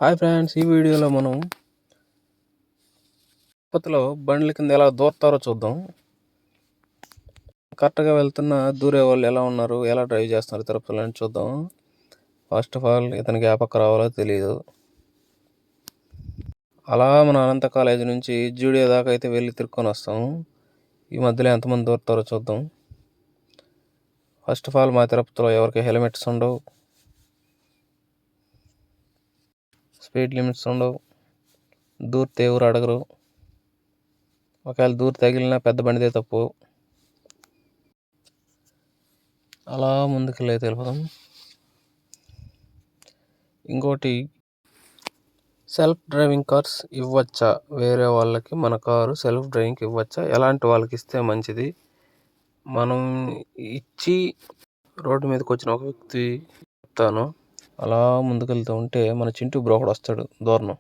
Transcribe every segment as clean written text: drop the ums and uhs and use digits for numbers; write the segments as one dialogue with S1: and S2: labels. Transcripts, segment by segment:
S1: Hi friends, ఈ వీడియోలో మనం తిరుపతిలో బండ్ల కింద ఎలా దూరతారో చూద్దాం. కరెక్ట్గా వెళ్తున్న దూరే వాళ్ళు ఎలా ఉన్నారు, ఎలా డ్రైవ్ చేస్తున్నారు తిరుపతిలో అని చూద్దాం. ఫస్ట్ ఆఫ్ ఆల్ ఇతనికి ఏ పక్క రావాలో తెలియదు. అలా మన అనంత కాలేజీ నుంచి జూడియో దాకా అయితే వెళ్ళి తిరుక్కొని వస్తాం. ఈ మధ్యలో ఎంతమంది దూరతారో చూద్దాం. ఫస్ట్ ఆఫ్ ఆల్ మా తిరుపతిలో ఎవరికి హెల్మెట్స్ ఉండవు, స్పీడ్ లిమిట్స్ ఉండవు, దూరితే ఎవరు అడగరు. ఒకవేళ దూరి తగిలినా పెద్ద బండిదే తప్పు. అలా ముందుకెళ్ళి వెళ్ళిపోదాం. ఇంకోటి, సెల్ఫ్ డ్రైవింగ్ కార్స్ ఇవ్వచ్చా? వేరే వాళ్ళకి మన కారు సెల్ఫ్ డ్రైవింగ్ ఇవ్వచ్చా? ఎలాంటి వాళ్ళకి ఇస్తే మంచిది? మనం ఇచ్చి రోడ్డు మీదకి వచ్చిన ఒక వ్యక్తి చెప్తాను. అలా ముందుకెళ్తూ ఉంటే మన చింటూ బ్రో ఒకడు వస్తాడు దూరం.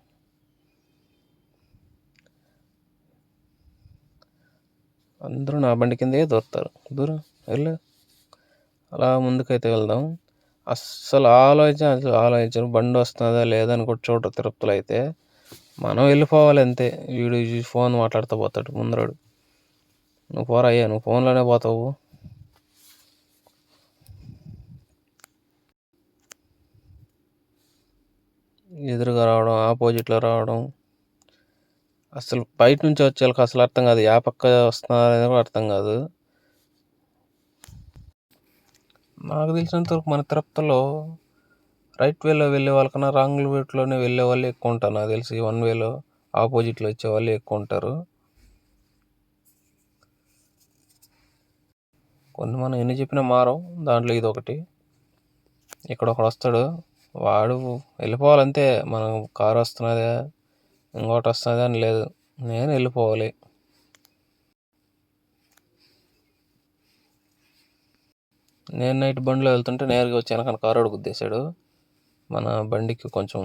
S1: అందరూ నా బండి కిందే దూరతారు. దూరం వెళ్ళు. అలా ముందుకైతే వెళ్దాం. అస్సలు ఆలోచించరు బండి వస్తుందా లేదా అని కూడా చూడరు తిరుపతిలో అయితే. మనం వెళ్ళిపోవాలి అంతే. వీడు ఫోన్ మాట్లాడుతూ పోతాడు ముందరాడు. నువ్వు పోరా అయ్యా, నువ్వు ఫోన్లోనే పోతావు. ఎదురుగా రావడం, ఆపోజిట్లో రావడం, అసలు బయట నుంచి వచ్చే వాళ్ళకి అసలు అర్థం కాదు. ఏ పక్క వస్తున్నారనేది కూడా అర్థం కాదు. నాకు తెలిసినంత వరకు మన తిరుపతిలో రైట్ వేలో వెళ్ళే వాళ్ళకన్నా రాంగ్ వేలోనే వెళ్ళే వాళ్ళు ఎక్కువ ఉంటారు. నాకు తెలిసి వన్ వేలో ఆపోజిట్లో వచ్చే వాళ్ళు ఎక్కువ ఉంటారు. కొన్ని మనం ఎన్ని చెప్పినా మారం, దాంట్లో ఇది ఒకటి. ఇక్కడ ఒకడు వస్తాడు, వాడు వెళ్ళిపోవాలంతే. మనం కారు వస్తున్నదే ఇంకోటి వస్తున్నదే అని లేదు, నేను వెళ్ళిపోవాలి. నేను నైట్ బండిలో వెళ్తుంటే నేరుగా వచ్చి వెనకాల కారు గుద్దేశాడు. మన బండికి కొంచెం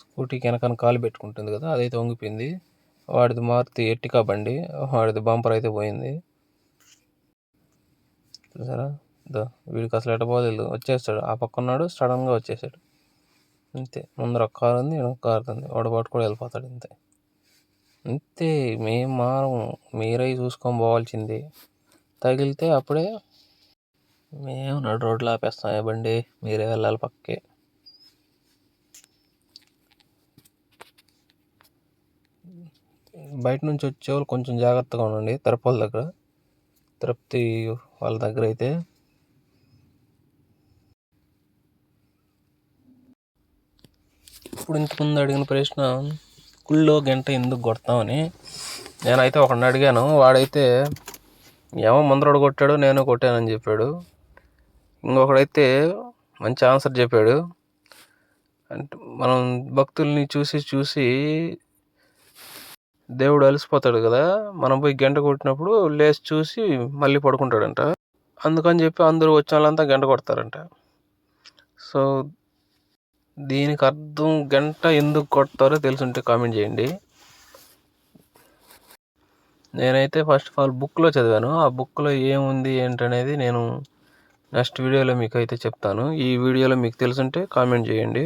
S1: స్కూటీకి వెనకాల కాలు పెట్టుకుంటుంది కదా, అదైతే వంగిపోయింది. వాడిది మారుతి ఎర్టికా బండి, వాడిది బంపర్ అయితే పోయింది. చూసారా, వీడికి అసలు ఎట్టపోలేదు, వచ్చేస్తాడు. ఆ పక్క ఉన్నాడు, సడన్గా వచ్చేసాడు అంతే. ముందర ఒక కారు ఉంది, ఒక కారు ఉంది, వాడు పాటు కూడా వెళ్ళిపోతాడు అంతే. అంతే, మేము మారం. మీరై చూసుకొని పోవాల్సింది. తగిలితే అప్పుడే మేము నడు రోడ్లు ఆపేస్తాం. ఏ బండి మీరే వెళ్ళాలి పక్కకి. బయట నుంచి వచ్చేవాళ్ళు కొంచెం జాగ్రత్తగా ఉండండి. తిరుపతి దగ్గర, తిరుపతి వాళ్ళ దగ్గర అయితే. ఇప్పుడు ఇంతకుముందు అడిగిన ప్రశ్న, గుళ్ళో గంట ఎందుకు కొడతామని. నేనైతే ఒకడిని అడిగాను, వాడైతే ఏమో ముందరోడు కొట్టాడు నేను కొట్టానని చెప్పాడు. ఇంకొకడైతే మంచి ఆన్సర్ చెప్పాడు. అంటే మనం భక్తుల్ని చూసి చూసి దేవుడు అలసిపోతాడు కదా, మనం పోయి గంట కొట్టినప్పుడు లేచి చూసి మళ్ళీ పడుకుంటాడంట. అందుకని చెప్పి అందరూ వచ్చిన వాళ్ళంతా గంట కొడతారంట. సో దీనికి అర్థం, గంట ఎందుకు కొడతారో తెలుసుంటే కామెంట్ చేయండి. నేనైతే ఫస్ట్ ఆఫ్ ఆల్ బుక్లో చదివాను. ఆ బుక్లో ఏముంది ఏంటనేది నేను నెక్స్ట్ వీడియోలో మీకు అయితే చెప్తాను. ఈ వీడియోలో మీకు తెలుసుంటే కామెంట్ చేయండి.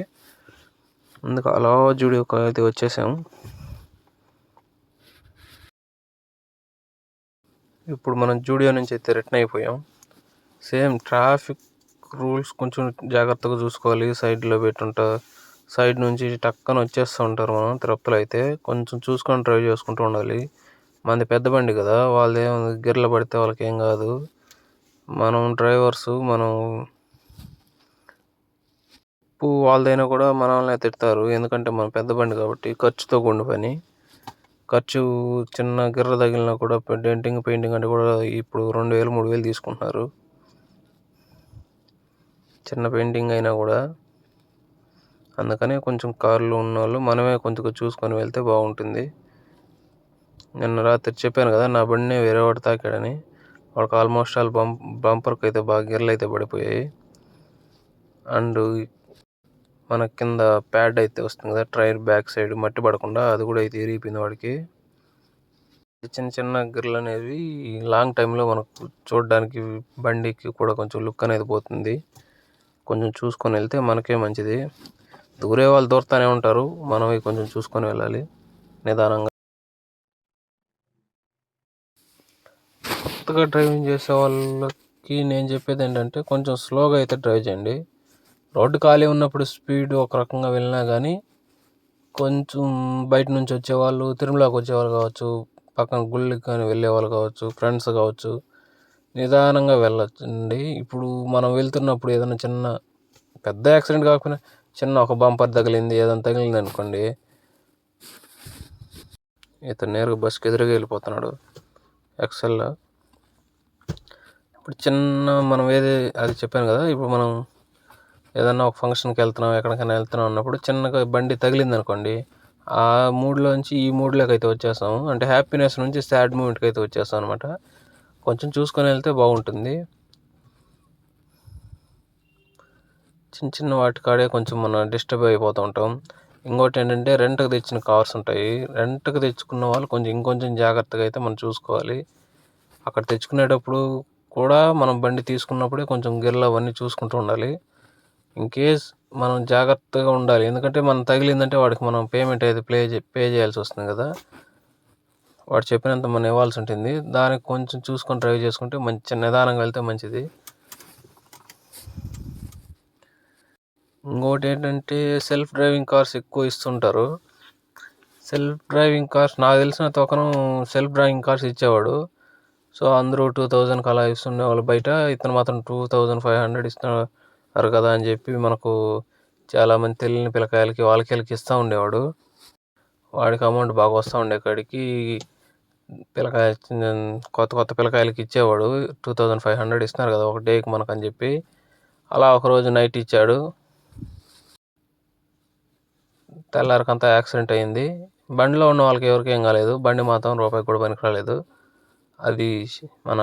S1: అందుకు అలా జూడియోకి అయితే వచ్చేసాం. ఇప్పుడు మనం జూడియో నుంచి అయితే రిటర్న్ అయిపోయాం. సేమ్ ట్రాఫిక్ రూల్స్ కొంచెం జాగ్రత్తగా చూసుకోవాలి. సైడ్లో పెట్టుంటా, సైడ్ నుంచి టక్కన వచ్చేస్తూ ఉంటారు. మనం తిరుపతిలో అయితే కొంచెం చూసుకొని డ్రైవ్ చేసుకుంటూ ఉండాలి. మనది పెద్ద బండి కదా, వాళ్ళేం గిర్ల పడితే వాళ్ళకి ఏం కాదు. మనం డ్రైవర్సు, మనం వాళ్ళదైనా కూడా మనల్ని తిడతారు. ఎందుకంటే మన పెద్ద బండి కాబట్టి ఖర్చుతో కూడిన పని. ఖర్చు చిన్న గిర్ర తగిలినా కూడా డెంటింగ్ పెయింటింగ్ అంటే కూడా ఇప్పుడు 2000 3000 తీసుకుంటున్నారు. చిన్న పెయింటింగ్ అయినా కూడా. అందుకనే కొంచెం కార్లు ఉన్న వాళ్ళు మనమే కొంచెం చూసుకొని వెళ్తే బాగుంటుంది. నిన్న రాత్రి చెప్పాను కదా, నా బండిని వేరే వాడు తాకాడని. వాడికి ఆల్మోస్ట్ ఆల్ బంపర్కి అయితే బాగా గిర్రలు అయితే పడిపోయాయి. అండ్ మన కింద ప్యాడ్ అయితే వస్తుంది కదా, టైర్ బ్యాక్ సైడ్ మట్టి పడకుండా, అది కూడా అయితే ఇరిగిపోయింది వాడికి. చిన్న చిన్న గిర్రలు అనేవి లాంగ్ టైంలో మనకు చూడడానికి బండికి కూడా కొంచెం లుక్ అనేది పోతుంది. కొంచెం చూసుకొని వెళ్తే మనకే మంచిది. దూరే వాళ్ళు దూరతానే ఉంటారు, మనం కొంచెం చూసుకొని వెళ్ళాలి నిదానంగా. కొత్తగా డ్రైవింగ్ చేసే వాళ్ళకి నేను చెప్పేది ఏంటంటే కొంచెం స్లోగా అయితే డ్రైవ్ చేయండి. రోడ్డు ఖాళీ ఉన్నప్పుడు స్పీడ్ ఒక రకంగా వెళ్ళినా కానీ కొంచెం బయట నుంచి వచ్చేవాళ్ళు, తిరుమలకి వచ్చేవాళ్ళు కావచ్చు, పక్కన గుళ్ళకి కానీ వెళ్ళే వాళ్ళు కావచ్చు, ఫ్రెండ్స్ కావచ్చు, నిదానంగా వెళ్ళొచ్చండి. ఇప్పుడు మనం వెళ్తున్నప్పుడు ఏదైనా చిన్న పెద్ద యాక్సిడెంట్ కాకపోయినా చిన్న ఒక బంపర్ తగిలింది, ఏదైనా తగిలింది అనుకోండి, ఇతను నేరుగా బస్కి ఎదురుగా వెళ్ళిపోతున్నాడు ఎక్సెల్లో. ఇప్పుడు చిన్న మనం అది చెప్పాను కదా, ఇప్పుడు మనం ఏదన్నా ఒక ఫంక్షన్కి వెళ్తున్నాం, ఎక్కడికైనా వెళ్తున్నాం అన్నప్పుడు చిన్నగా బండి తగిలింది అనుకోండి, ఆ మూడ్లోంచి ఈ మూడ్లోకి అయితే వచ్చేస్తాము. అంటే హ్యాపీనెస్ నుంచి సాడ్ మూమెంట్కి అయితే వచ్చేస్తాం అనమాట. కొంచెం చూసుకొని వెళ్తే బాగుంటుంది. చిన్న చిన్న వాటి కాడే కొంచెం మనం డిస్టర్బ్ అయిపోతూ ఉంటాం. ఇంకోటి ఏంటంటే రెంట్కి తెచ్చిన కార్స్ ఉంటాయి. రెంట్కి తెచ్చుకున్న వాళ్ళు కొంచెం ఇంకొంచెం జాగ్రత్తగా అయితే మనం చూసుకోవాలి. అక్కడ తెచ్చుకునేటప్పుడు కూడా మనం బండి తీసుకున్నప్పుడే కొంచెం గిర్లు అవన్నీ చూసుకుంటూ ఉండాలి. ఇన్ కేస్ మనం జాగ్రత్తగా ఉండాలి. ఎందుకంటే మనం తగిలిందంటే వాడికి మనం పేమెంట్ అయితే పే చేయాల్సి వస్తుంది కదా, వాడు చెప్పినంత మనం ఇవ్వాల్సి ఉంటుంది. దానికి కొంచెం చూసుకొని డ్రైవ్ చేసుకుంటే మంచి నిదానంగా వెళ్తే మంచిది. ఇంకోటి ఏంటంటే సెల్ఫ్ డ్రైవింగ్ కార్స్ ఎక్కువ ఇస్తుంటారు. సెల్ఫ్ డ్రైవింగ్ కార్స్ నాకు తెలిసినంత ఒకను సెల్ఫ్ డ్రైవింగ్ కార్స్ ఇచ్చేవాడు. సో అందరూ 2000కి అలా ఇస్తుండేవాళ్ళు బయట, ఇతను మాత్రం 2500 ఇస్తున్నారు కదా అని చెప్పి మనకు చాలామంది తెలియని పిల్లకాయలకి వాళ్ళకి ఇస్తూ ఉండేవాడు. వాడికి అమౌంట్ బాగా వస్తూ ఉండే కాడికి పిల్లకాయ కొత్త కొత్త పిల్లకాయలకి ఇచ్చేవాడు. 2500 ఇస్తున్నారు కదా ఒక డేకి మనకు అని చెప్పి, అలా ఒకరోజు నైట్ ఇచ్చాడు. తెల్లారికంతా యాక్సిడెంట్ అయింది. బండిలో ఉన్న వాళ్ళకి ఎవరికి ఏం కాలేదు, బండి మాత్రం రూపాయి కూడా పనికి రాలేదు. అది మన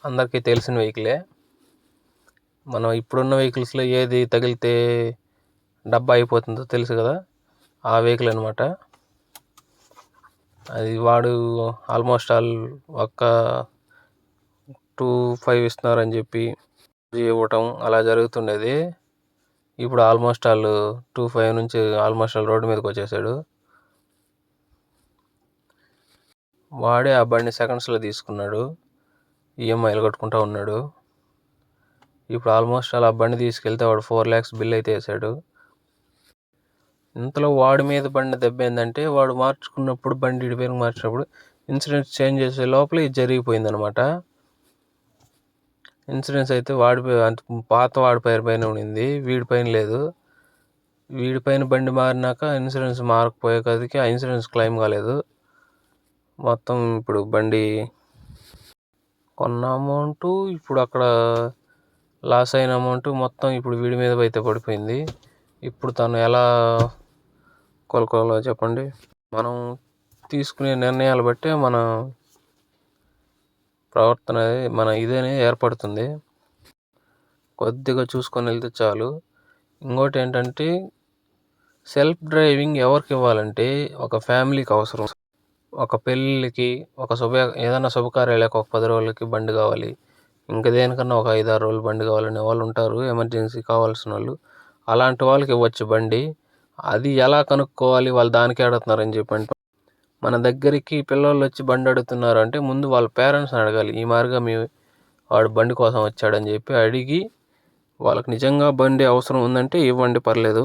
S1: అందరికీ తెలిసిన వెహికలే. మనం ఇప్పుడున్న వెహికల్స్లో ఏది తగిలితే డబ్బా అయిపోతుందో తెలుసు కదా, ఆ వెహికల్ అనమాట. అది వాడు ఆల్మోస్ట్ ఆల్ ఒక్క 2500 ఇస్తున్నారని చెప్పి ఇవ్వటం అలా జరుగుతుండేది. ఇప్పుడు ఆల్మోస్ట్ ఆల్ 2500 నుంచి ఆల్మోస్ట్ ఆల్ రోడ్డు మీదకి వచ్చేసాడు. వాడే ఆ బండి సెకండ్స్లో తీసుకున్నాడు, ఈఎంఐలు కట్టుకుంటూ ఉన్నాడు. ఇప్పుడు ఆల్మోస్ట్ అలా బండి తీసుకెళ్తే వాడు 4 lakhs బిల్ అయితే వేసాడు. ఇంతలో వాడి మీద బండి దెబ్బ ఏంటంటే వాడు మార్చుకున్నప్పుడు బండి పేరు మార్చినప్పుడు ఇన్సూరెన్స్ చేంజ్ చేసే లోపల ఇది జరిగిపోయింది అనమాట. ఇన్సూరెన్స్ అయితే పాత వాడి పేరు పైన ఉండింది, వీడి పైన లేదు. వీడి పైన బండి మారినాక ఇన్సూరెన్స్ మారకపోయే కదికి ఆ ఇన్సూరెన్స్ క్లెయిమ్ కాలేదు. మొత్తం ఇప్పుడు బండి కొన్న అమౌంట్, ఇప్పుడు అక్కడ లాస్ అయిన అమౌంట్ మొత్తం ఇప్పుడు వీడి మీద అయితే పడిపోయింది. ఇప్పుడు తను ఎలా కోలుకోవాలో చెప్పండి. మనం తీసుకునే నిర్ణయాలు బట్టే మన ప్రవర్తన మన ఇదేనే ఏర్పడుతుంది. కొద్దిగా చూసుకొని వెళ్తే చాలు. ఇంకోటి ఏంటంటే సెల్ఫ్ డ్రైవింగ్ ఎవరికి ఇవ్వాలంటే ఒక ఫ్యామిలీకి అవసరం. ఒక పెళ్ళికి, ఏదైనా శుభకార్యాలకు ఒక 10 రోజులకి బండి కావాలి, ఇంకా దేనికన్నా ఒక 5-6 రోజులు బండి కావాలనే వాళ్ళు ఉంటారు, ఎమర్జెన్సీ కావాల్సిన వాళ్ళు. అలాంటి వాళ్ళకి ఇవ్వచ్చు బండి. అది ఎలా కనుక్కోవాలి, వాళ్ళు దానికే అడుగుతున్నారని చెప్పండి. మన దగ్గరికి పిల్లలు వచ్చి బండి అడుగుతున్నారు అంటే ముందు వాళ్ళ పేరెంట్స్ని అడగాలి. ఈ మాదిరిగా వాడు బండి కోసం వచ్చాడని చెప్పి అడిగి వాళ్ళకి నిజంగా బండి అవసరం ఉందంటే ఇవ్వండి, పర్లేదు.